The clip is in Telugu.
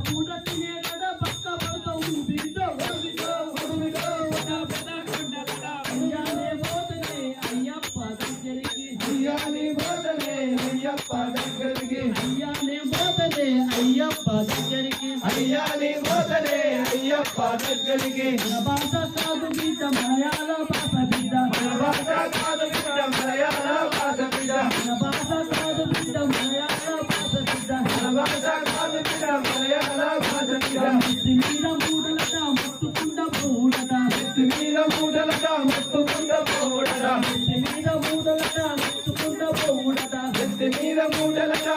పూట తినే కదా పక్క పడక ఊపిరితో అయ్యానే పోతలే అయ్యప్ప దగ్గరికి అయ్యాని పోతలే అయ్యప్ప దగ్గరికి అయ్యానే పోతలే అయ్యప్ప దగ్గరికి అయ్యాని పోతలే అయ్యప్ప దగ్గరికి మన భాష కాదు గీత మలయాళ భాష బిడ్డ మన భాష కాదు బిడ్డ మలయాళ భాష బిడ్డ మన భాష కాదు బిడ్డ మలయాళ భాష బిడ్డ మన భాష కాదు బిడ్డ మలయాళ భాష బిడ్డ నెత్తి మీద మూడలట ముట్టుకుండ పూడట నెత్తి మీద మూటలట మొత్తుకుంట పోవుడట నెత్తి మీద మూడలట ముట్టుకుండ పూడట నెత్తి మీద మూటలట